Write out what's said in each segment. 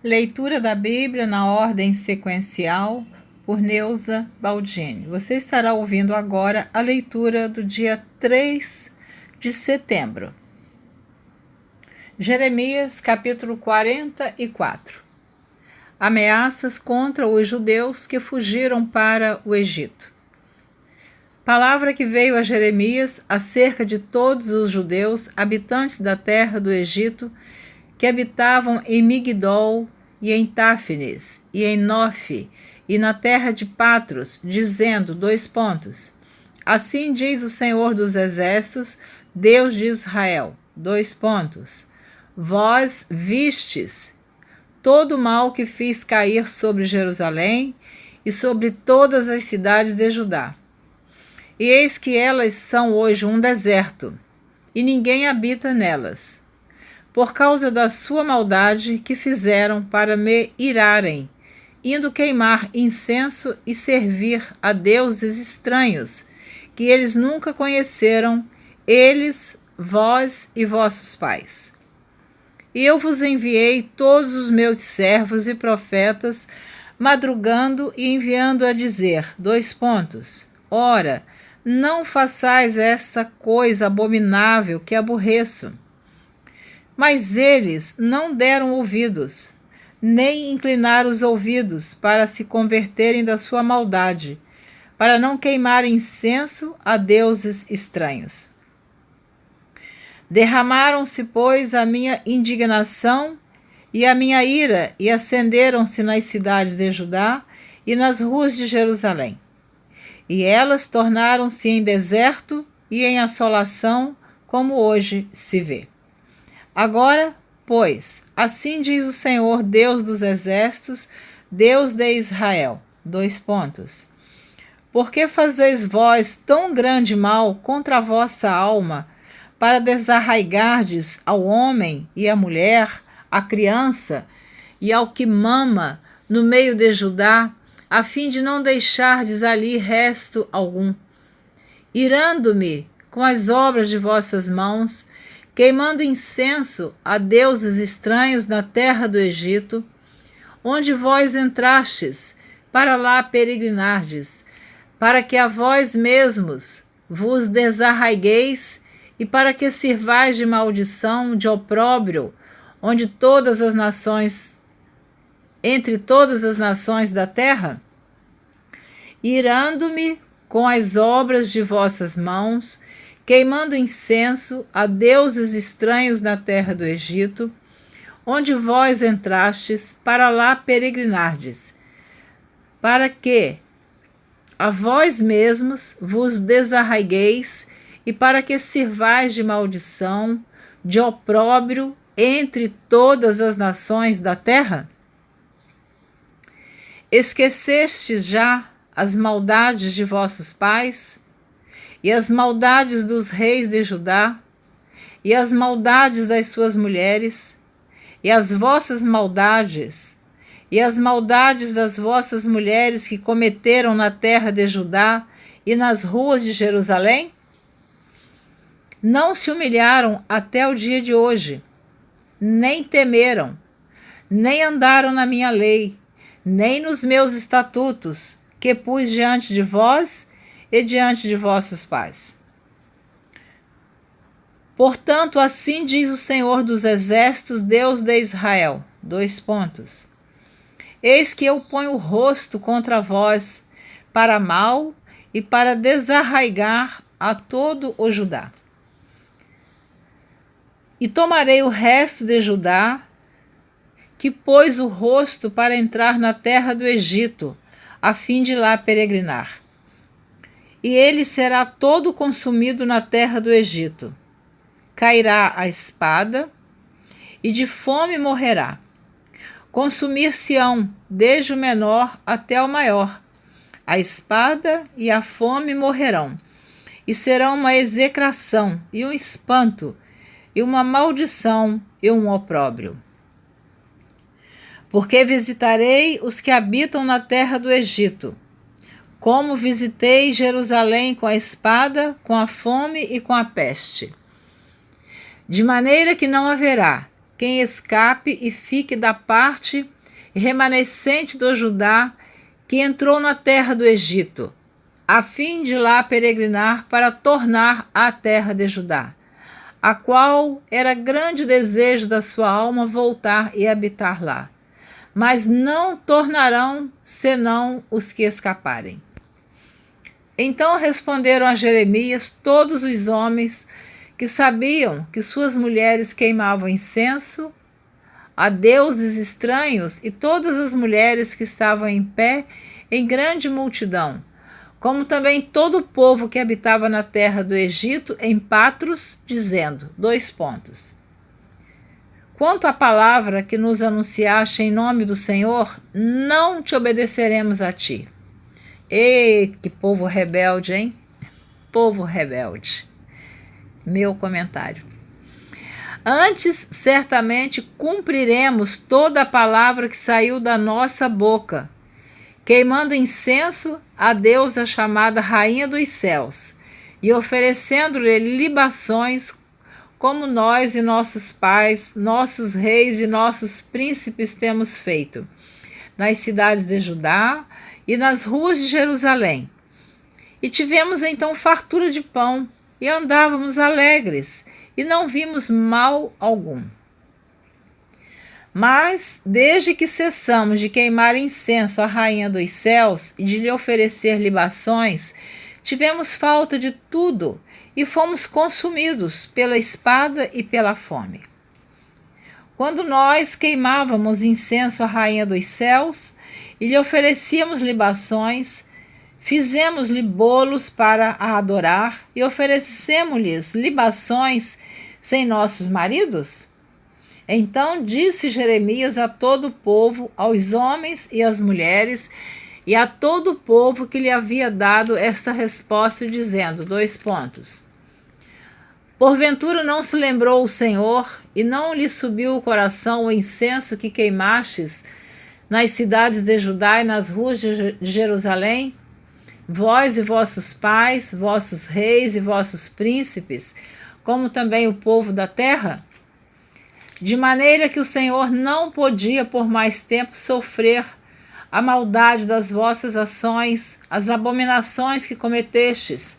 Leitura da Bíblia na ordem sequencial, por Neuza Baldini. Você estará ouvindo agora a leitura do dia 3 de setembro. Jeremias, capítulo 44. Ameaças contra os judeus que fugiram para o Egito. Palavra que veio a Jeremias acerca de todos os judeus habitantes da terra do Egito que habitavam em Migdol e em Táfnis e em Nofe e na terra de Patros, dizendo, Assim diz o Senhor dos Exércitos, Deus de Israel, Vós vistes todo o mal que fiz cair sobre Jerusalém e sobre todas as cidades de Judá. E eis que elas são hoje um deserto, e ninguém habita nelas, por causa da sua maldade que fizeram para me irarem, indo queimar incenso e servir a deuses estranhos, que eles nunca conheceram, eles, vós e vossos pais. E eu vos enviei todos os meus servos e profetas, madrugando e enviando a dizer, Ora, não façais esta coisa abominável que aborreço. Mas eles não deram ouvidos, nem inclinaram os ouvidos para se converterem da sua maldade, para não queimarem incenso a deuses estranhos. Derramaram-se, pois, a minha indignação e a minha ira, e acenderam-se nas cidades de Judá e nas ruas de Jerusalém. E elas tornaram-se em deserto e em assolação, como hoje se vê. Agora, pois, assim diz o Senhor, Deus dos Exércitos, Deus de Israel, Por que fazeis vós tão grande mal contra a vossa alma, para desarraigardes ao homem e à mulher, à criança e ao que mama no meio de Judá, a fim de não deixardes ali resto algum? Irando-me com as obras de vossas mãos, queimando incenso a deuses estranhos na terra do Egito, onde vós entrastes, para lá peregrinardes, para que a vós mesmos vos desarraigueis e para que sirvais de maldição, de opróbrio, onde todas as nações, entre todas as nações da terra? Irando-me com as obras de vossas mãos, queimando incenso a deuses estranhos na terra do Egito, onde vós entrastes, para lá peregrinardes, para que a vós mesmos vos desarraigueis e para que sirvais de maldição, de opróbrio entre todas as nações da terra? Esquecestes já as maldades de vossos pais, e as maldades dos reis de Judá, e as maldades das suas mulheres, e as vossas maldades, e as maldades das vossas mulheres que cometeram na terra de Judá e nas ruas de Jerusalém? Não se humilharam até o dia de hoje, nem temeram, nem andaram na minha lei, nem nos meus estatutos, que pus diante de vós e diante de vossos pais. Portanto, assim diz o Senhor dos Exércitos, Deus de Israel, Eis que eu ponho o rosto contra vós, para mal e para desarraigar a todo o Judá. E tomarei o resto de Judá, que pôs o rosto para entrar na terra do Egito, a fim de lá peregrinar. E ele será todo consumido na terra do Egito. Cairá a espada, e de fome morrerá. Consumir-se-ão, desde o menor até o maior. A espada e a fome morrerão, e serão uma execração, e um espanto, e uma maldição, e um opróbrio. Porque visitarei os que habitam na terra do Egito, como visitei Jerusalém com a espada, com a fome e com a peste. De maneira que não haverá quem escape e fique da parte e remanescente do Judá, que entrou na terra do Egito, a fim de lá peregrinar para tornar à terra de Judá, a qual era grande desejo da sua alma voltar e habitar lá. Mas não tornarão, senão os que escaparem. Então responderam a Jeremias todos os homens que sabiam que suas mulheres queimavam incenso a deuses estranhos, e todas as mulheres que estavam em pé em grande multidão, como também todo o povo que habitava na terra do Egito em Patros, dizendo, quanto à palavra que nos anunciaste em nome do Senhor, não te obedeceremos a ti. Ei, que povo rebelde, hein? Povo rebelde. Meu comentário. Antes, certamente, cumpriremos toda a palavra que saiu da nossa boca, queimando incenso à deusa chamada Rainha dos Céus, e oferecendo-lhe libações, como nós e nossos pais, nossos reis e nossos príncipes temos feito, nas cidades de Judá e nas ruas de Jerusalém. E tivemos então fartura de pão, e andávamos alegres, e não vimos mal algum. Mas, desde que cessamos de queimar incenso à Rainha dos Céus e de lhe oferecer libações, tivemos falta de tudo e fomos consumidos pela espada e pela fome. Quando nós queimávamos incenso à Rainha dos Céus e lhe oferecíamos libações, fizemos-lhe bolos para a adorar e oferecemos-lhes libações sem nossos maridos? Então disse Jeremias a todo o povo, aos homens e às mulheres, e a todo o povo que lhe havia dado esta resposta, dizendo, Porventura não se lembrou o Senhor, e não lhe subiu o coração o incenso que queimastes nas cidades de Judá e nas ruas de Jerusalém? Vós e vossos pais, vossos reis e vossos príncipes, como também o povo da terra? De maneira que o Senhor não podia por mais tempo sofrer a maldade das vossas ações, as abominações que cometestes,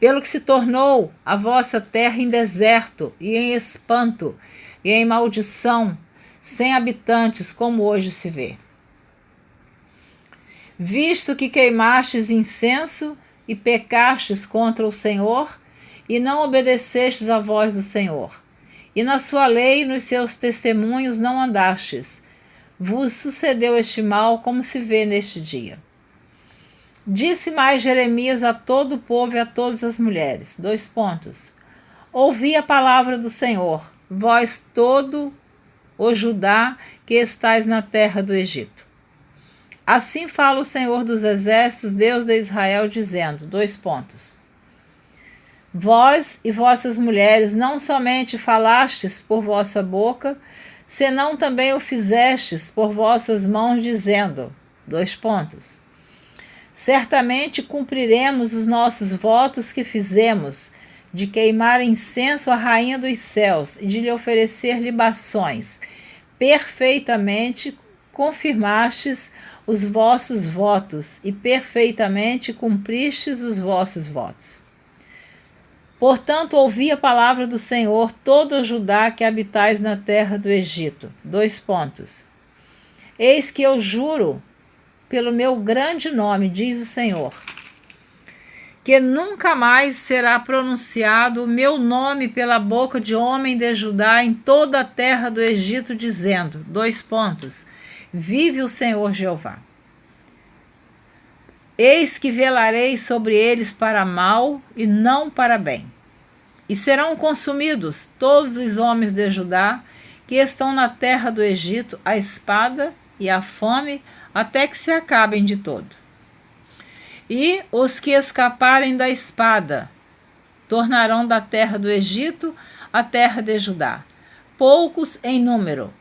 pelo que se tornou a vossa terra em deserto e em espanto e em maldição, sem habitantes, como hoje se vê. Visto que queimastes incenso e pecastes contra o Senhor, e não obedecestes à voz do Senhor, e na sua lei e nos seus testemunhos não andastes, vos sucedeu este mal, como se vê neste dia. Disse mais Jeremias a todo o povo e a todas as mulheres, Ouvi a palavra do Senhor, vós todo o Judá que estais na terra do Egito. Assim fala o Senhor dos Exércitos, Deus de Israel, dizendo, Vós e vossas mulheres não somente falastes por vossa boca, senão também o fizestes por vossas mãos, dizendo, Certamente cumpriremos os nossos votos que fizemos, de queimar incenso à Rainha dos Céus e de lhe oferecer libações. Perfeitamente confirmastes os vossos votos e perfeitamente cumpristes os vossos votos. Portanto, ouvi a palavra do Senhor, todo o Judá que habitais na terra do Egito. Eis que eu juro pelo meu grande nome, diz o Senhor, que nunca mais será pronunciado o meu nome pela boca de homem de Judá em toda a terra do Egito, dizendo, Vive o Senhor Jeová. Eis que velarei sobre eles para mal e não para bem. E serão consumidos todos os homens de Judá que estão na terra do Egito, a espada e a fome, até que se acabem de todo. E os que escaparem da espada tornarão da terra do Egito a terra de Judá, poucos em número.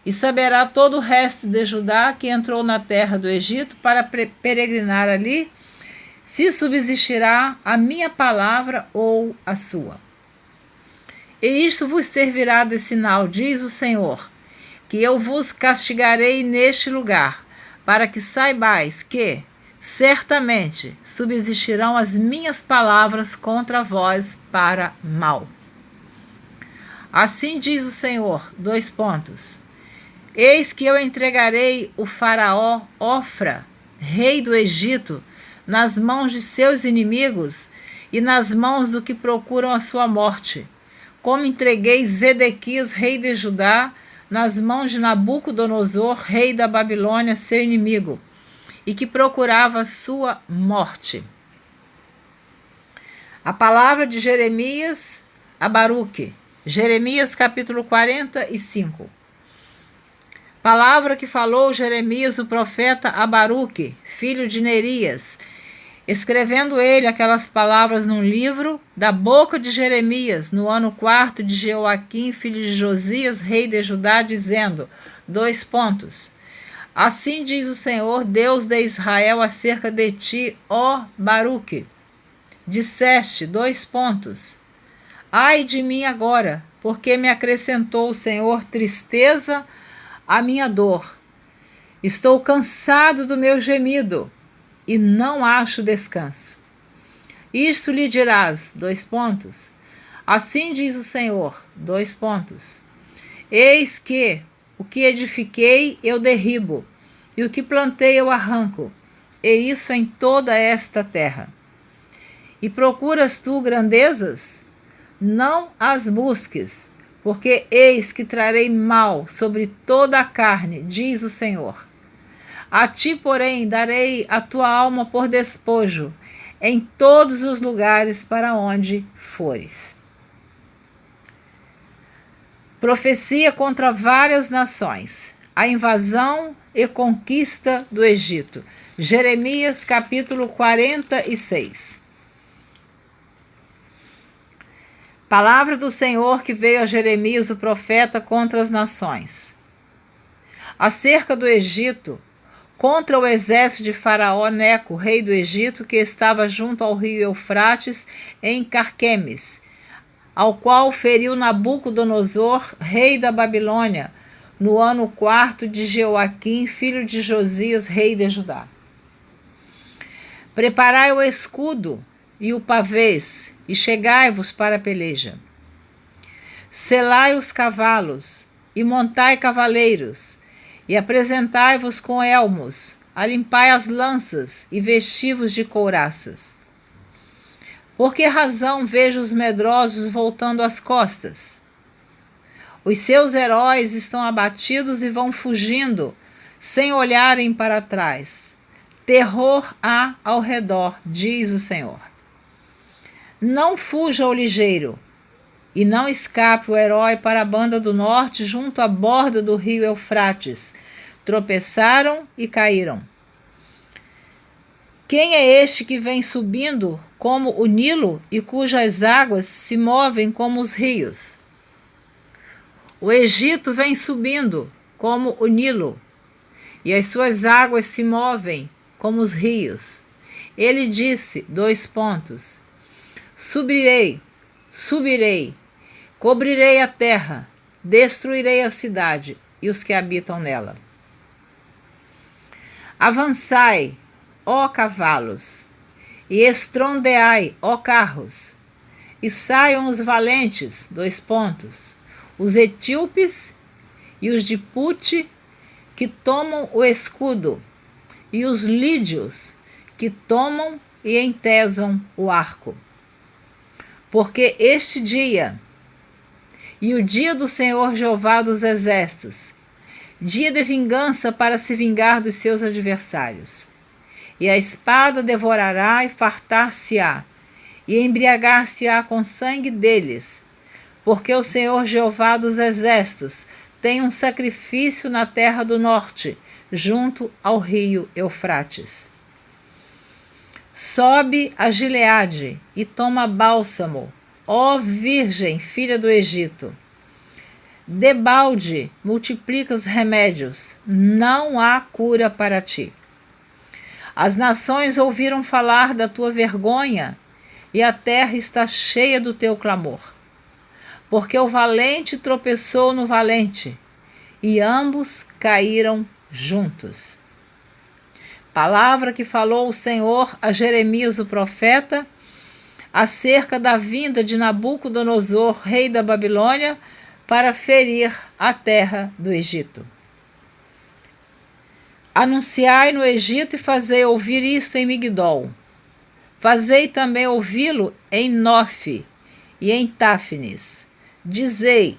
E saberá todo o resto de Judá que entrou na terra do Egito para peregrinar ali, se subsistirá a minha palavra ou a sua. E isto vos servirá de sinal, diz o Senhor, que eu vos castigarei neste lugar, para que saibais que, certamente, subsistirão as minhas palavras contra vós para mal. Assim diz o Senhor, : eis que eu entregarei o faraó Ofra, rei do Egito, nas mãos de seus inimigos e nas mãos do que procuram a sua morte, como entreguei Zedequias, rei de Judá, nas mãos de Nabucodonosor, rei da Babilônia, seu inimigo, e que procurava a sua morte. A palavra de Jeremias a Baruque. Jeremias capítulo 45. Palavra que falou Jeremias, o profeta, a Baruque, filho de Nerias, escrevendo ele aquelas palavras num livro, da boca de Jeremias, no ano 4 de Jeoaquim, filho de Josias, rei de Judá, dizendo, : Assim diz o Senhor, Deus de Israel, acerca de ti, ó Baruque. Disseste, : Ai de mim agora, porque me acrescentou o Senhor tristeza à minha dor. Estou cansado do meu gemido e não acho descanso. Isto lhe dirás, : Assim diz o Senhor, : Eis que o que edifiquei eu derribo, e o que plantei eu arranco, e isso em toda esta terra. E procuras tu grandezas? Não as busques, porque eis que trarei mal sobre toda a carne, diz o Senhor. A ti, porém, darei a tua alma por despojo, em todos os lugares para onde fores. Profecia contra várias nações. A invasão e conquista do Egito. Jeremias capítulo 46. Palavra do Senhor que veio a Jeremias, o profeta, contra as nações. Acerca do Egito, contra o exército de Faraó Neco, rei do Egito, que estava junto ao rio Eufrates, em Carquemes, ao qual feriu Nabucodonosor, rei da Babilônia, no ano 4 de Jeoaquim, filho de Josias, rei de Judá. Preparai o escudo e o pavês, e chegai-vos para a peleja. Selai os cavalos, e montai cavaleiros, e apresentai-vos com elmos, alimpai as lanças, e vesti-vos de couraças. Por que razão vejo os medrosos voltando as costas? Os seus heróis estão abatidos e vão fugindo, sem olharem para trás. Terror há ao redor, diz o Senhor. Não fuja o ligeiro, e não escape o herói para a banda do norte, junto à borda do rio Eufrates. Tropeçaram e caíram. Quem é este que vem subindo como o Nilo e cujas águas se movem como os rios? O Egito vem subindo como o Nilo, e as suas águas se movem como os rios. Ele disse, : Subirei, cobrirei a terra, destruirei a cidade e os que habitam nela. Avançai, ó cavalos, e estrondeai, ó carros, e saiam os valentes, : os etíopes e os de Pute, que tomam o escudo, e os lídios, que tomam e entesam o arco. Porque este dia, e o dia do Senhor Jeová dos Exércitos, dia de vingança para se vingar dos seus adversários. E a espada devorará e fartar-se-á, e embriagar-se-á com sangue deles, porque o Senhor Jeová dos Exércitos tem um sacrifício na terra do norte, junto ao rio Eufrates. Sobe a Gileade e toma bálsamo, ó Virgem, filha do Egito. Debalde multiplica os remédios, não há cura para ti. As nações ouviram falar da tua vergonha, e a terra está cheia do teu clamor. Porque o valente tropeçou no valente, e ambos caíram juntos. Palavra que falou o Senhor a Jeremias o profeta acerca da vinda de Nabucodonosor, rei da Babilônia, para ferir a terra do Egito. Anunciai no Egito e fazei ouvir isto em Migdol. Fazei também ouvi-lo em Nofe e em Táfnis. Dizei,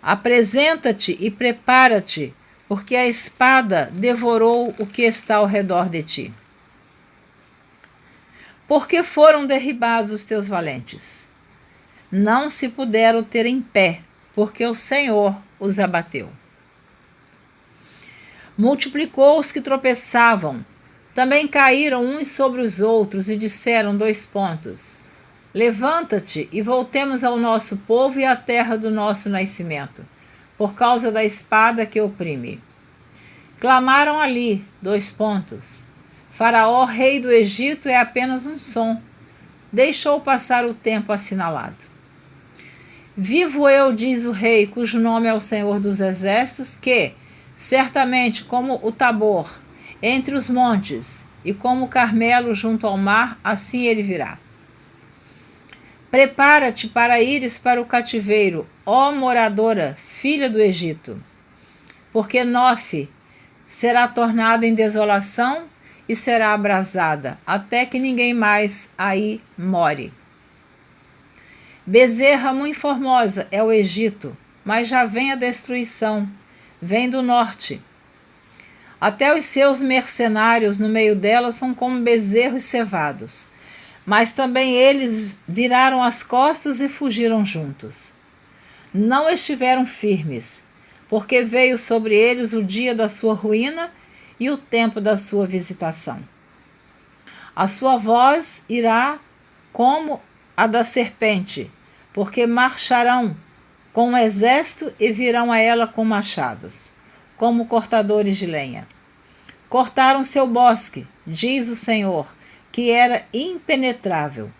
apresenta-te e prepara-te, porque a espada devorou o que está ao redor de ti. Porque foram derribados os teus valentes? Não se puderam ter em pé, porque o Senhor os abateu. Multiplicou os que tropeçavam, também caíram uns sobre os outros e disseram, levanta-te e voltemos ao nosso povo e à terra do nosso nascimento, por causa da espada que oprime. Clamaram ali, Faraó, rei do Egito, é apenas um som. Deixou passar o tempo assinalado. Vivo eu, diz o rei, cujo nome é o Senhor dos Exércitos, que, certamente como o Tabor, entre os montes, e como o Carmelo junto ao mar, assim ele virá. Prepara-te para ires para o cativeiro, ó moradora, filha do Egito, porque Nofe será tornada em desolação e será abrasada, até que ninguém mais aí more. Bezerra muito formosa é o Egito, mas já vem a destruição, vem do norte. Até os seus mercenários no meio dela são como bezerros cevados, mas também eles viraram as costas e fugiram juntos. Não estiveram firmes, porque veio sobre eles o dia da sua ruína e o tempo da sua visitação. A sua voz irá como a da serpente, porque marcharão com um exército e virão a ela com machados, como cortadores de lenha. Cortaram seu bosque, diz o Senhor, que era impenetrável,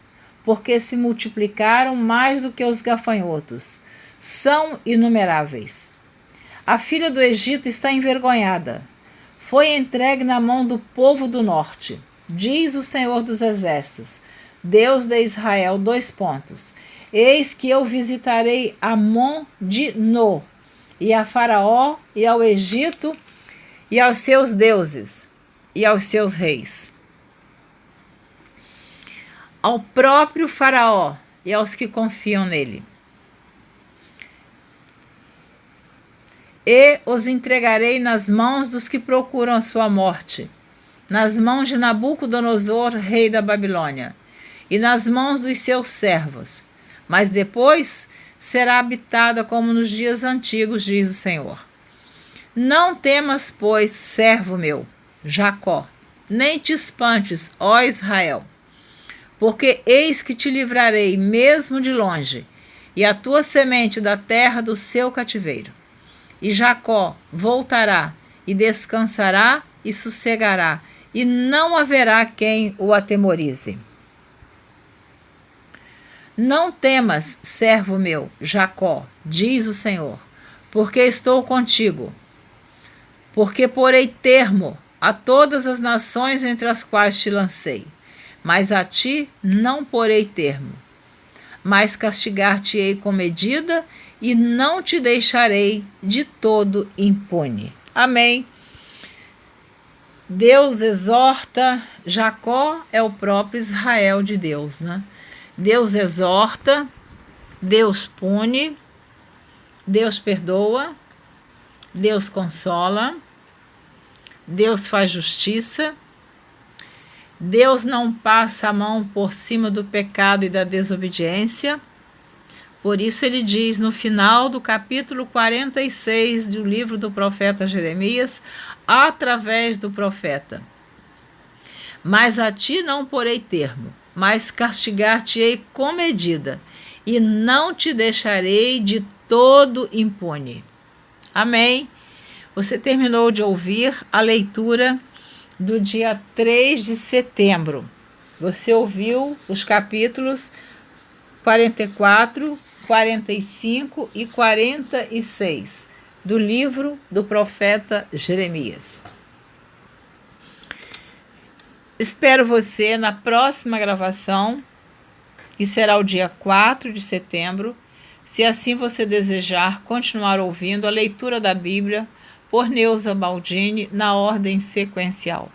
porque se multiplicaram mais do que os gafanhotos, são inumeráveis. A filha do Egito está envergonhada, foi entregue na mão do povo do norte, diz o Senhor dos Exércitos, Deus de Israel, Eis que eu visitarei Amon de No, e a Faraó, e ao Egito, e aos seus deuses, e aos seus reis. Ao próprio Faraó, e aos que confiam nele. E os entregarei nas mãos dos que procuram a sua morte, nas mãos de Nabucodonosor, rei da Babilônia, e nas mãos dos seus servos. Mas depois será habitada como nos dias antigos, diz o Senhor. Não temas, pois, servo meu, Jacó, nem te espantes, ó Israel, porque eis que te livrarei mesmo de longe, e a tua semente da terra do seu cativeiro. E Jacó voltará, e descansará, e sossegará, e não haverá quem o atemorize. Não temas, servo meu, Jacó, diz o Senhor, porque estou contigo. Porque porei termo a todas as nações entre as quais te lancei, mas a ti não porei termo. Mas castigar-te-ei com medida e não te deixarei de todo impune. Amém. Deus exorta, Jacó é o próprio Israel de Deus, né? Deus exorta, Deus pune, Deus perdoa, Deus consola, Deus faz justiça, Deus não passa a mão por cima do pecado e da desobediência. Por isso ele diz no final do capítulo 46 do livro do profeta Jeremias, através do profeta: Mas a ti não porei termo, mas castigar-te-ei com medida, e não te deixarei de todo impune. Amém. Você terminou de ouvir a leitura do dia 3 de setembro. Você ouviu os capítulos 44 45 e 46 do livro do profeta Jeremias. Espero você na próxima gravação, que será o dia 4 de setembro, se assim você desejar continuar ouvindo a leitura da Bíblia por Neuza Baldini na ordem sequencial.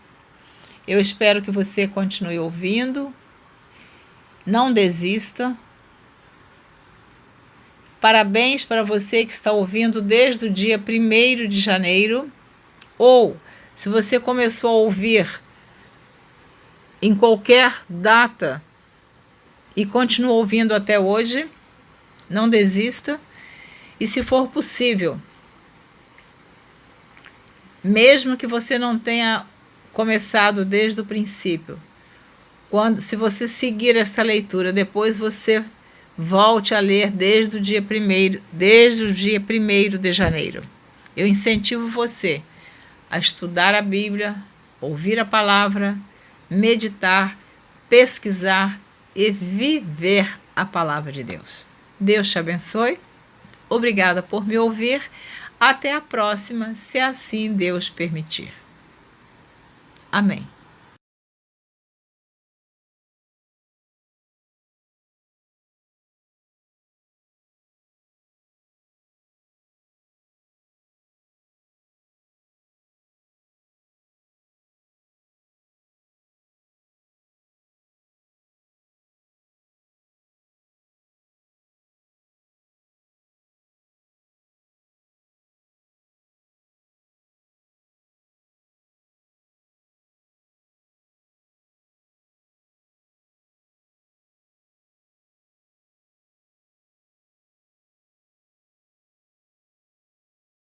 Eu espero que você continue ouvindo, não desista. Parabéns para você que está ouvindo desde o dia 1º de janeiro, ou se você começou a ouvir em qualquer data e continua ouvindo até hoje, não desista. E se for possível, mesmo que você não tenha começado desde o princípio, se você seguir esta leitura, depois você volte a ler desde o dia 1º de janeiro. Eu incentivo você a estudar a Bíblia, ouvir a palavra, meditar, pesquisar e viver a palavra de Deus. Deus te abençoe. Obrigada por me ouvir. Até a próxima, se assim Deus permitir. Amém.